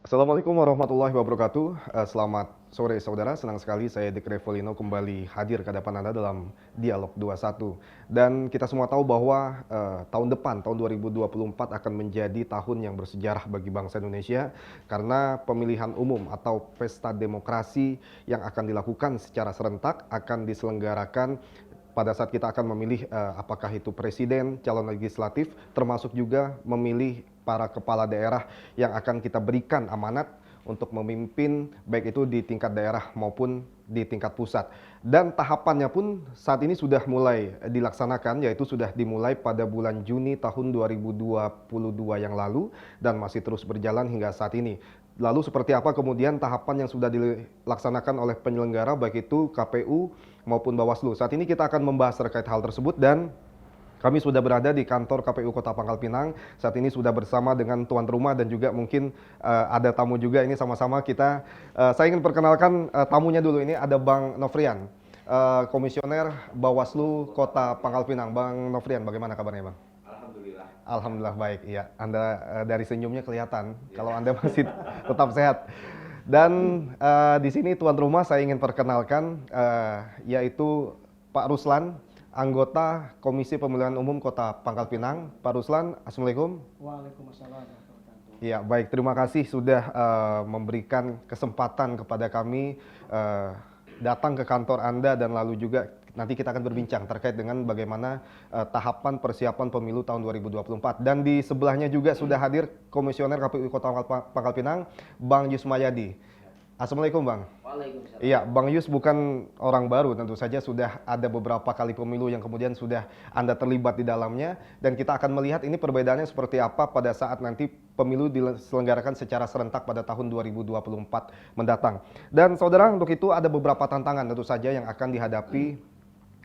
Assalamualaikum warahmatullahi wabarakatuh. Selamat sore saudara, senang sekali saya Dik Revolino kembali hadir ke hadapan Anda dalam Dialog 21. Dan kita semua tahu bahwa tahun depan, tahun 2024 akan menjadi tahun yang bersejarah bagi bangsa Indonesia karena pemilihan umum atau pesta demokrasi yang akan dilakukan secara serentak akan diselenggarakan pada saat kita akan memilih apakah itu presiden, calon legislatif, termasuk juga memilih para kepala daerah yang akan kita berikan amanat untuk memimpin baik itu di tingkat daerah maupun di tingkat pusat. Dan tahapannya pun saat ini sudah mulai dilaksanakan, yaitu sudah dimulai pada bulan Juni tahun 2022 yang lalu dan masih terus berjalan hingga saat ini. Lalu seperti apa kemudian tahapan yang sudah dilaksanakan oleh penyelenggara baik itu KPU maupun Bawaslu. Saat ini kita akan membahas terkait hal tersebut dan kami sudah berada di kantor KPU Kota Pangkal Pinang. Saat ini sudah bersama dengan tuan rumah dan juga mungkin ada tamu juga. Ini sama-sama kita. Saya ingin perkenalkan tamunya dulu. Ini ada Bang Nofrian, Komisioner Bawaslu Kota Pangkal Pinang. Bang Nofrian, bagaimana kabarnya, Bang? Alhamdulillah. Alhamdulillah baik. Iya, Anda dari senyumnya kelihatan kalau Anda masih tetap sehat. Dan di sini tuan rumah saya ingin perkenalkan yaitu Pak Ruslan, anggota Komisi Pemilihan Umum Kota Pangkal Pinang. Pak Ruslan, Assalamualaikum. Waalaikumsalam warahmatullahi wabarakatuh. Ya, baik. Terima kasih sudah memberikan kesempatan kepada kami datang ke kantor Anda dan lalu juga nanti kita akan berbincang terkait dengan bagaimana tahapan persiapan pemilu tahun 2024. Dan di sebelahnya juga sudah hadir Komisioner KPU Kota Pangkal Pinang, Bang Yusmayadi. Assalamualaikum, Bang. Waalaikumsalam. Iya, Bang Yus bukan orang baru, tentu saja sudah ada beberapa kali pemilu yang kemudian sudah Anda terlibat di dalamnya, dan kita akan melihat ini perbedaannya seperti apa pada saat nanti pemilu diselenggarakan secara serentak pada tahun 2024 mendatang. Dan saudara, untuk itu ada beberapa tantangan tentu saja yang akan dihadapi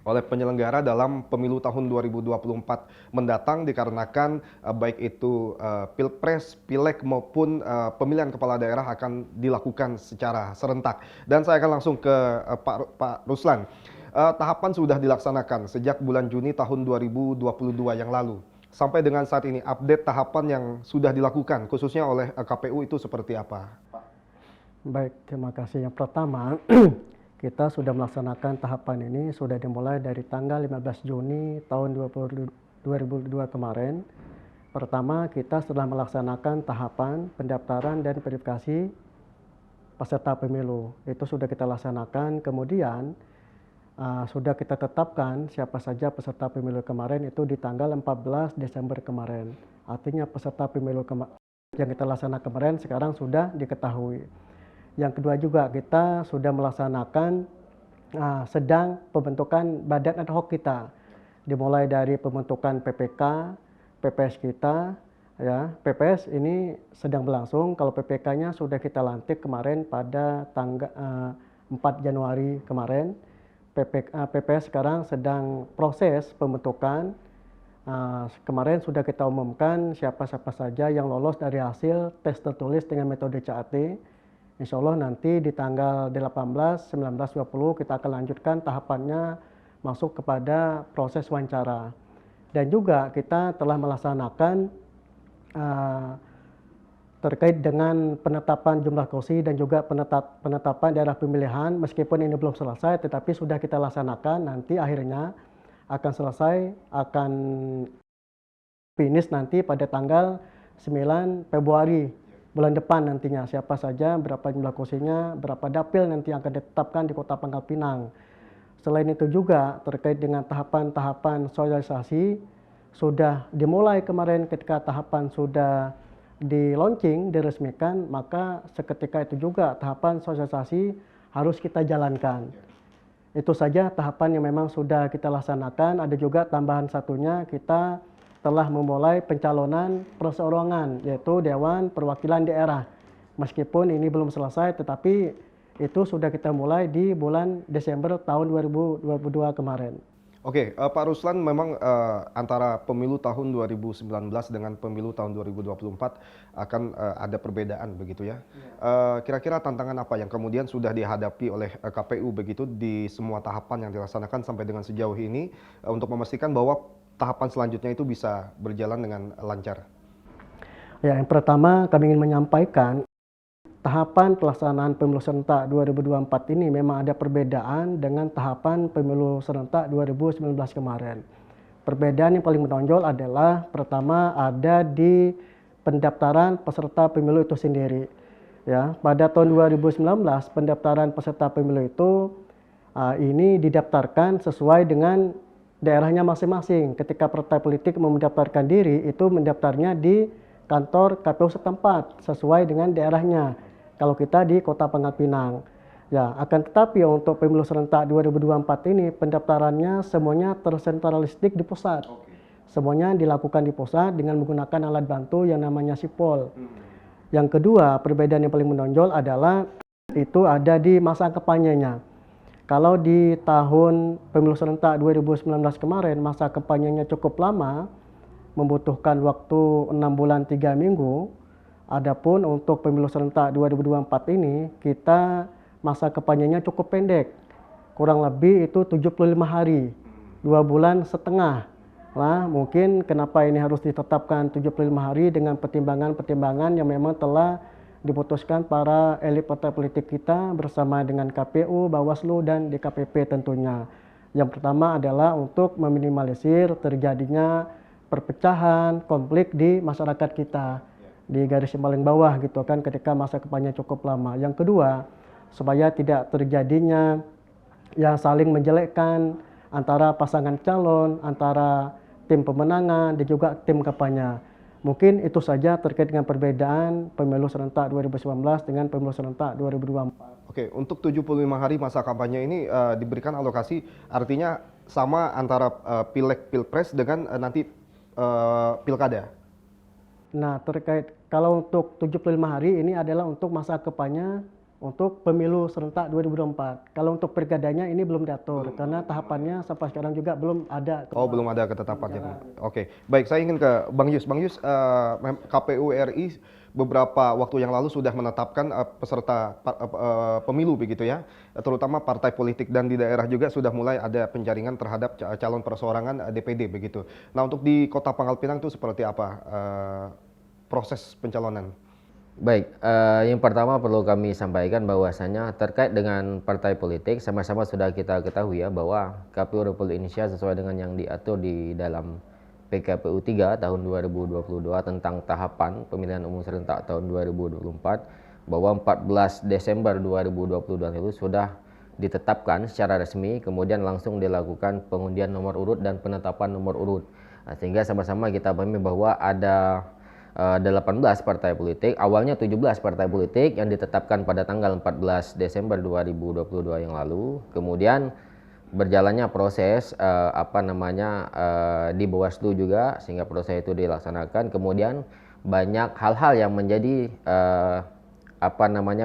oleh penyelenggara dalam pemilu tahun 2024 mendatang dikarenakan baik itu Pilpres, Pileg maupun pemilihan kepala daerah akan dilakukan secara serentak. Dan saya akan langsung ke Pak Ruslan. Tahapan sudah dilaksanakan sejak bulan Juni tahun 2022 yang lalu. Sampai dengan saat ini update tahapan yang sudah dilakukan khususnya oleh KPU itu seperti apa? Baik, terima kasih. Yang pertama, kita sudah melaksanakan tahapan ini sudah dimulai dari tanggal 15 Juni tahun 2022 kemarin. Pertama, kita setelah melaksanakan tahapan pendaftaran dan verifikasi peserta pemilu. Itu sudah kita laksanakan. Kemudian sudah kita tetapkan siapa saja peserta pemilu kemarin itu di tanggal 14 Desember kemarin. Artinya peserta pemilu yang kita laksanakan kemarin sekarang sudah diketahui. Yang kedua juga kita sudah melaksanakan sedang pembentukan badan ad hoc kita, dimulai dari pembentukan PPK, PPS kita, ya PPS ini sedang berlangsung. Kalau PPK-nya sudah kita lantik kemarin pada tanggal 4 Januari kemarin. PPS sekarang sedang proses pembentukan. Kemarin sudah kita umumkan siapa-siapa saja yang lolos dari hasil tes tertulis dengan metode CAT. Insya Allah nanti di tanggal 18, 19, 20 kita akan lanjutkan tahapannya masuk kepada proses wawancara. Dan juga kita telah melaksanakan terkait dengan penetapan jumlah kursi dan juga penetapan daerah pemilihan. Meskipun ini belum selesai tetapi sudah kita laksanakan, nanti akhirnya akan selesai, akan finish nanti pada tanggal 9 Februari. Bulan depan nantinya siapa saja, berapa jumlah kursinya, berapa dapil nanti yang akan ditetapkan di Kota Pangkal Pinang. Selain itu juga terkait dengan tahapan-tahapan sosialisasi sudah dimulai kemarin ketika tahapan sudah di launching, diresmikan, maka seketika itu juga tahapan sosialisasi harus kita jalankan. Itu saja tahapan yang memang sudah kita laksanakan. Ada juga tambahan satunya, kita telah memulai pencalonan perseorangan yaitu Dewan Perwakilan Daerah. Meskipun ini belum selesai tetapi itu sudah kita mulai di bulan Desember tahun 2022 kemarin. Oke, Pak Ruslan, memang antara pemilu tahun 2019 dengan pemilu tahun 2024 akan ada perbedaan begitu ya. Kira-kira tantangan apa yang kemudian sudah dihadapi oleh KPU begitu di semua tahapan yang dilaksanakan sampai dengan sejauh ini untuk memastikan bahwa tahapan selanjutnya itu bisa berjalan dengan lancar? Ya, yang pertama kami ingin menyampaikan tahapan pelaksanaan pemilu serentak 2024 ini memang ada perbedaan dengan tahapan pemilu serentak 2019 kemarin. Perbedaan yang paling menonjol adalah pertama ada di pendaftaran peserta pemilu itu sendiri. Ya, pada tahun 2019 pendaftaran peserta pemilu itu ini didaftarkan sesuai dengan daerahnya masing-masing. Ketika partai politik mau mendaftarkan diri, itu mendaftarnya di kantor KPU setempat sesuai dengan daerahnya. Kalau kita di Kota Pangkal Pinang. Ya, akan tetapi untuk pemilu serentak 2024 ini pendaftarannya semuanya tersentralistik di pusat. Semuanya dilakukan di pusat dengan menggunakan alat bantu yang namanya sipol. Yang kedua, perbedaan yang paling menonjol adalah itu ada di masa kampanyenya. Kalau di tahun pemilu serentak 2019 kemarin masa kampanyenya cukup lama, membutuhkan waktu 6 bulan 3 minggu. Adapun untuk pemilu serentak 2024 ini kita masa kampanyenya cukup pendek. Kurang lebih itu 75 hari, 2 bulan setengah. Nah, mungkin kenapa ini harus ditetapkan 75 hari dengan pertimbangan-pertimbangan yang memang telah diputuskan para elit partai politik kita bersama dengan KPU, Bawaslu, dan DKPP tentunya. Yang pertama adalah untuk meminimalisir terjadinya perpecahan, konflik di masyarakat kita di garis yang paling bawah gitu kan ketika masa kampanye cukup lama. Yang kedua, supaya tidak terjadinya yang saling menjelekkan antara pasangan calon, antara tim pemenangan dan juga tim kampanye. Mungkin itu saja terkait dengan perbedaan pemilu serentak 2019 dengan pemilu serentak 2024. Oke, untuk 75 hari masa kampanye ini diberikan alokasi, artinya sama antara pileg pilpres dengan nanti pilkada. Nah, terkait kalau untuk 75 hari ini adalah untuk masa kampanye untuk pemilu serentak 2024. Kalau untuk pilkadanya ini belum diatur karena tahapannya sampai sekarang juga belum ada. Oh, belum ada ketetapannya. Oke, baik, saya ingin ke Bang Yus. Bang Yus, KPU RI beberapa waktu yang lalu sudah menetapkan peserta pemilu begitu ya, terutama partai politik, dan di daerah juga sudah mulai ada penjaringan terhadap calon perseorangan DPD begitu. Nah, untuk di Kota Pangkal Pinang itu seperti apa proses pencalonan? Baik, yang pertama perlu kami sampaikan bahwasanya terkait dengan partai politik sama-sama sudah kita ketahui ya bahwa KPU Republik Indonesia sesuai dengan yang diatur di dalam PKPU 3 tahun 2022 tentang tahapan pemilihan umum serentak tahun 2024 bahwa 14 Desember 2022 itu sudah ditetapkan secara resmi, kemudian langsung dilakukan pengundian nomor urut dan penetapan nomor urut. Nah, sehingga sama-sama kita pahami bahwa ada 18 partai politik, awalnya 17 partai politik yang ditetapkan pada tanggal 14 Desember 2022 yang lalu. Kemudian berjalannya proses di Bawaslu juga sehingga proses itu dilaksanakan. Kemudian banyak hal-hal yang menjadi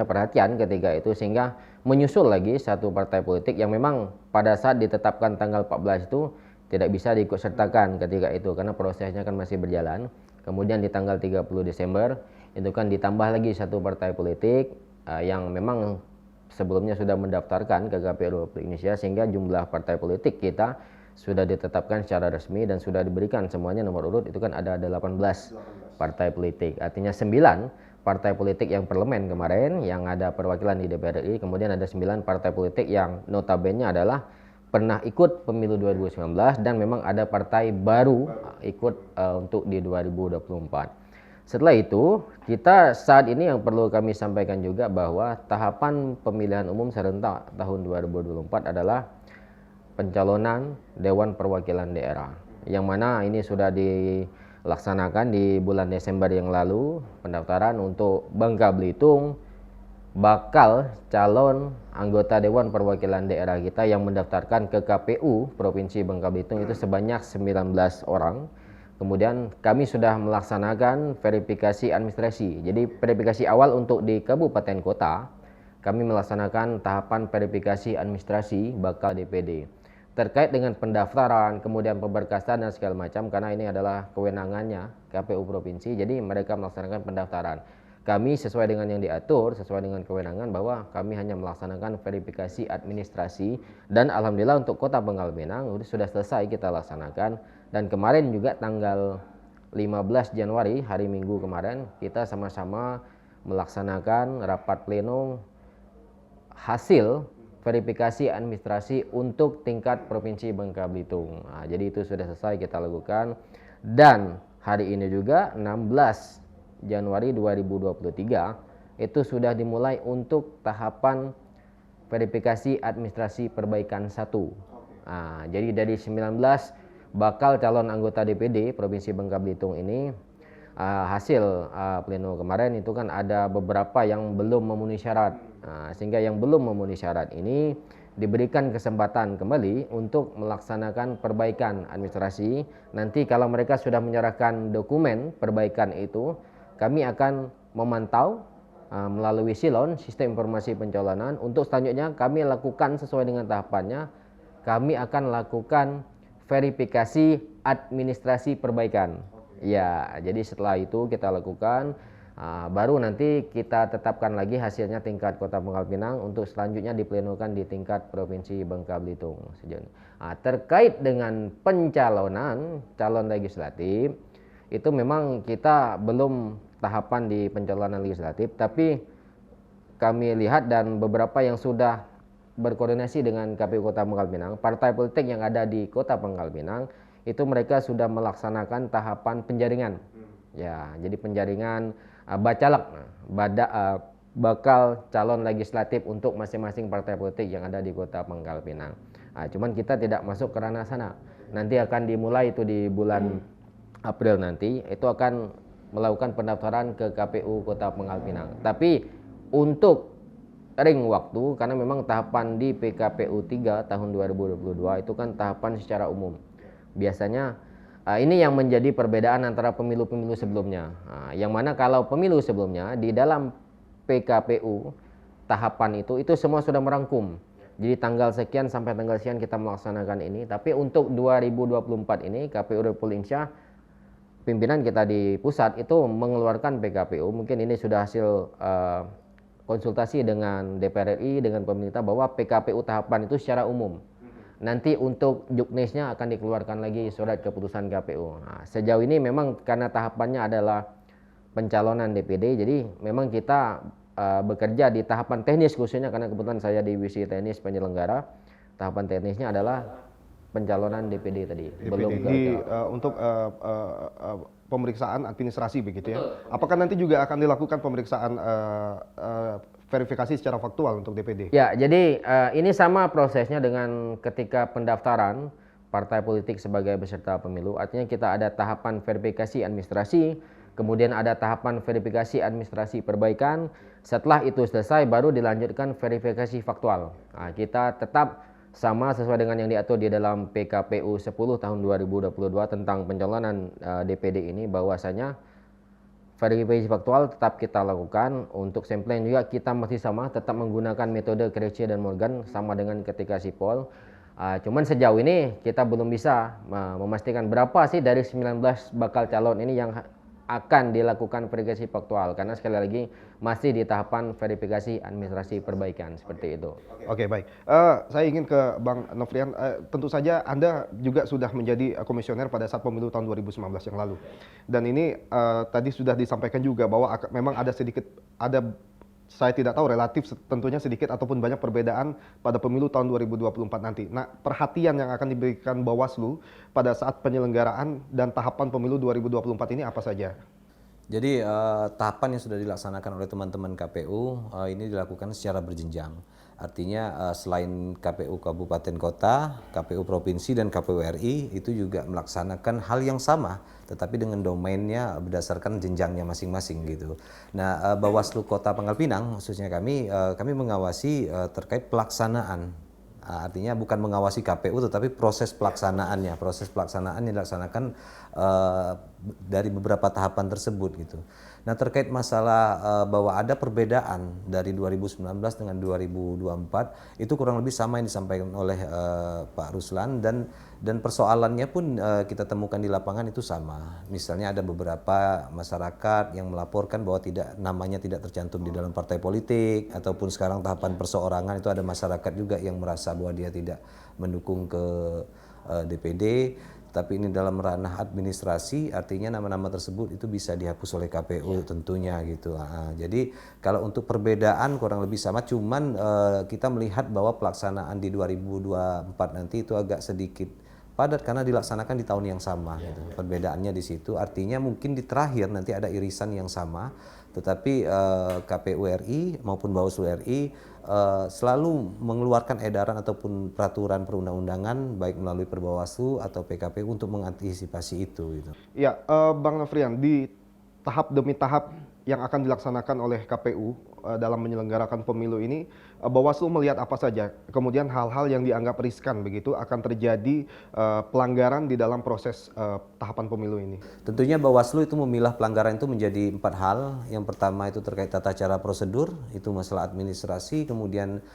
perhatian ketika itu sehingga menyusul lagi satu partai politik yang memang pada saat ditetapkan tanggal 14 itu tidak bisa diikut sertakan ketika itu karena prosesnya kan masih berjalan. Kemudian di tanggal 30 Desember itu kan ditambah lagi satu partai politik yang memang sebelumnya sudah mendaftarkan ke KPU Republik Indonesia sehingga jumlah partai politik kita sudah ditetapkan secara resmi dan sudah diberikan semuanya nomor urut itu kan ada 18 partai politik. Artinya 9 partai politik yang parlemen kemarin yang ada perwakilan di DPR RI, kemudian ada 9 partai politik yang notabene adalah pernah ikut pemilu 2019 dan memang ada partai baru ikut untuk di 2024. Setelah itu, kita saat ini yang perlu kami sampaikan juga bahwa tahapan pemilihan umum serentak tahun 2024 adalah pencalonan Dewan Perwakilan Daerah. Yang mana ini sudah dilaksanakan di bulan Desember yang lalu, pendaftaran untuk Bangka Belitung, bakal calon anggota Dewan Perwakilan Daerah kita yang mendaftarkan ke KPU Provinsi Bangka Belitung itu sebanyak 19 orang. Kemudian kami sudah melaksanakan verifikasi administrasi. Jadi verifikasi awal untuk di kabupaten kota, kami melaksanakan tahapan verifikasi administrasi bakal DPD. Terkait dengan pendaftaran, kemudian pemberkasan dan segala macam, karena ini adalah kewenangannya KPU Provinsi, jadi mereka melaksanakan pendaftaran. Kami sesuai dengan yang diatur, sesuai dengan kewenangan bahwa kami hanya melaksanakan verifikasi administrasi dan alhamdulillah untuk Kota Pangkal Pinang sudah selesai kita laksanakan dan kemarin juga tanggal 15 Januari hari Minggu kemarin kita sama-sama melaksanakan rapat pleno hasil verifikasi administrasi untuk tingkat Provinsi Bangka Belitung. Nah, jadi itu sudah selesai kita lakukan, dan hari ini juga 16 Januari 2023 itu sudah dimulai untuk tahapan verifikasi administrasi perbaikan 1. Nah, jadi dari 19 bakal calon anggota DPD Provinsi Bangka Belitung ini, hasil pleno kemarin itu kan ada beberapa yang belum memenuhi syarat. Sehingga yang belum memenuhi syarat ini diberikan kesempatan kembali untuk melaksanakan perbaikan administrasi. Nanti kalau mereka sudah menyerahkan dokumen perbaikan itu, kami akan memantau melalui silon, sistem informasi pencalonan. Untuk selanjutnya kami lakukan sesuai dengan tahapannya. Kami akan lakukan verifikasi administrasi perbaikan. Ya, jadi setelah itu kita lakukan, baru nanti kita tetapkan lagi hasilnya tingkat Kota Pangkal Pinang untuk selanjutnya diplenokan di tingkat Provinsi Bangka Belitung. Terkait dengan pencalonan calon legislatif, itu memang kita belum tahapan di pencalonan legislatif, tapi kami lihat dan beberapa yang sudah berkoordinasi dengan KPU Kota Pangkal Pinang, partai politik yang ada di Kota Pangkal Pinang, itu mereka sudah melaksanakan tahapan penjaringan. Ya, jadi penjaringan bacalek, bakal calon legislatif untuk masing-masing partai politik yang ada di Kota Pangkal Pinang. Cuman kita tidak masuk ke ranah sana. Nanti akan dimulai itu di bulan April nanti, itu akan melakukan pendaftaran ke KPU Kota Pangkal Pinang. Tapi untuk ring waktu, karena memang tahapan di PKPU 3 tahun 2022 itu kan tahapan secara umum. Biasanya ini yang menjadi perbedaan antara pemilu-pemilu sebelumnya. Yang mana kalau pemilu sebelumnya di dalam PKPU tahapan itu semua sudah merangkum. Jadi tanggal sekian sampai tanggal sekian kita melaksanakan ini. Tapi untuk 2024 ini KPU Republik Indonesia, pimpinan kita di pusat itu mengeluarkan PKPU. Mungkin ini sudah hasil konsultasi dengan DPR RI, dengan pemerintah, bahwa PKPU tahapan itu secara umum. Nanti untuk juknisnya akan dikeluarkan lagi surat keputusan KPU. Sejauh ini memang karena tahapannya adalah pencalonan DPD, jadi memang kita bekerja di tahapan teknis khususnya, karena kebetulan saya divisi teknis penyelenggara. Tahapan teknisnya adalah pencalonan DPD tadi. Belum untuk pemeriksaan administrasi begitu ya. Apakah nanti juga akan dilakukan pemeriksaan verifikasi secara faktual untuk DPD? Ya, jadi ini sama prosesnya dengan ketika pendaftaran partai politik sebagai peserta pemilu. Artinya kita ada tahapan verifikasi administrasi, kemudian ada tahapan verifikasi administrasi perbaikan. Setelah itu selesai, baru dilanjutkan verifikasi faktual. Kita tetap sama sesuai dengan yang diatur di dalam PKPU 10 tahun 2022 tentang pencalonan DPD ini, bahwasanya verifikasi faktual tetap kita lakukan. Untuk sampling juga kita masih sama, tetap menggunakan metode Krejci dan Morgan sama dengan ketika sipol. Cuman sejauh ini kita belum bisa memastikan berapa sih dari 19 bakal calon ini yang akan dilakukan verifikasi faktual, karena sekali lagi masih di tahapan verifikasi administrasi perbaikan seperti itu. Oke, baik. Saya ingin ke Bang Nofrian. Tentu saja Anda juga sudah menjadi komisioner pada saat pemilu tahun 2019 yang lalu. Dan ini tadi sudah disampaikan juga bahwa memang ada saya tidak tahu relatif tentunya sedikit ataupun banyak perbedaan pada pemilu tahun 2024 nanti. Nah, perhatian yang akan diberikan Bawaslu pada saat penyelenggaraan dan tahapan pemilu 2024 ini apa saja? Jadi tahapan yang sudah dilaksanakan oleh teman-teman KPU ini dilakukan secara berjenjang. Artinya selain KPU Kabupaten Kota, KPU Provinsi dan KPU RI itu juga melaksanakan hal yang sama, tetapi dengan domainnya berdasarkan jenjangnya masing-masing gitu. Nah, Bawaslu Kota Pangkal Pinang khususnya kami mengawasi terkait pelaksanaan. Artinya bukan mengawasi KPU tetapi proses pelaksanaannya. Proses pelaksanaan yang dilaksanakan dari beberapa tahapan tersebut gitu. Nah, terkait masalah bahwa ada perbedaan dari 2019 dengan 2024 itu kurang lebih sama yang disampaikan oleh Pak Ruslan, dan persoalannya pun kita temukan di lapangan itu sama. Misalnya ada beberapa masyarakat yang melaporkan bahwa namanya tidak tercantum di dalam partai politik, ataupun sekarang tahapan perseorangan itu ada masyarakat juga yang merasa bahwa dia tidak mendukung ke DPD. tapi ini dalam ranah administrasi, artinya nama-nama tersebut itu bisa dihapus oleh KPU tentunya gitu. Jadi kalau untuk perbedaan kurang lebih sama, cuman kita melihat bahwa pelaksanaan di 2024 nanti itu agak sedikit padat karena dilaksanakan di tahun yang sama. Gitu. Perbedaannya di situ, artinya mungkin di terakhir nanti ada irisan yang sama, tetapi KPU RI maupun Bawaslu RI selalu mengeluarkan edaran ataupun peraturan perundang-undangan baik melalui Perbawaslu atau PKPU untuk mengantisipasi itu. Gitu. Ya, Bang Nofrian, di tahap demi tahap yang akan dilaksanakan oleh KPU dalam menyelenggarakan pemilu ini, Bawaslu melihat apa saja, kemudian hal-hal yang dianggap riskan begitu akan terjadi pelanggaran di dalam proses tahapan pemilu ini. Tentunya Bawaslu itu memilah pelanggaran itu menjadi 4 hal. Yang pertama itu terkait tata cara prosedur, itu masalah administrasi, kemudian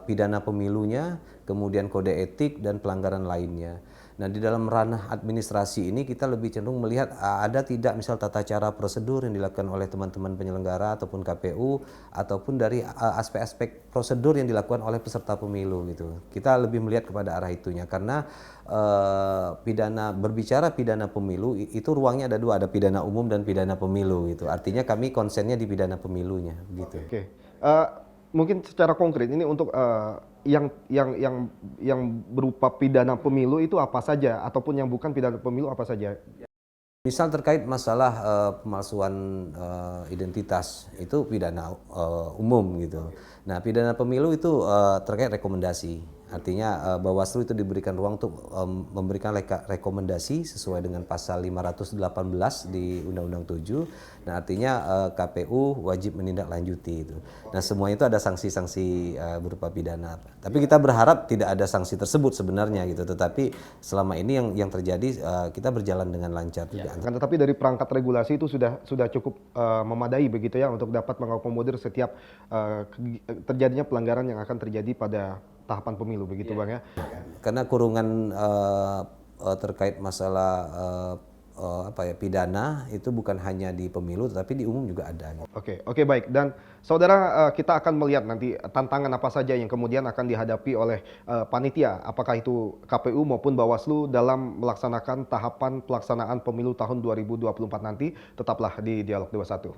pidana pemilunya, kemudian kode etik dan pelanggaran lainnya. Nah, di dalam ranah administrasi ini kita lebih cenderung melihat ada tidak misal tata cara prosedur yang dilakukan oleh teman-teman penyelenggara ataupun KPU ataupun dari aspek-aspek prosedur yang dilakukan oleh peserta pemilu gitu. Kita lebih melihat kepada arah itunya karena berbicara pidana pemilu itu ruangnya ada dua, ada pidana umum dan pidana pemilu gitu. Artinya kami konsennya di pidana pemilunya gitu. Oke. Mungkin secara konkret ini untuk yang berupa pidana pemilu itu apa saja, ataupun yang bukan pidana pemilu apa saja? Misal terkait masalah pemalsuan identitas itu pidana umum gitu. Nah, pidana pemilu itu terkait rekomendasi. Artinya Bawaslu itu diberikan ruang untuk memberikan rekomendasi sesuai dengan pasal 518 di Undang-Undang 7. Nah, artinya KPU wajib menindaklanjuti itu. Nah, semua itu ada sanksi-sanksi berupa pidana. Tapi kita berharap tidak ada sanksi tersebut sebenarnya gitu. Tetapi selama ini yang terjadi kita berjalan dengan lancar juga. Kan tetapi dari perangkat regulasi itu sudah cukup memadai begitu ya untuk dapat mengakomodir setiap terjadinya pelanggaran yang akan terjadi pada tahapan pemilu begitu Bang ya. Karena kurungan terkait masalah pidana itu bukan hanya di pemilu tetapi di umum juga ada. Oke, baik. Dan saudara, kita akan melihat nanti tantangan apa saja yang kemudian akan dihadapi oleh panitia, apakah itu KPU maupun Bawaslu dalam melaksanakan tahapan pelaksanaan pemilu tahun 2024 nanti. Tetaplah di Dialog 21.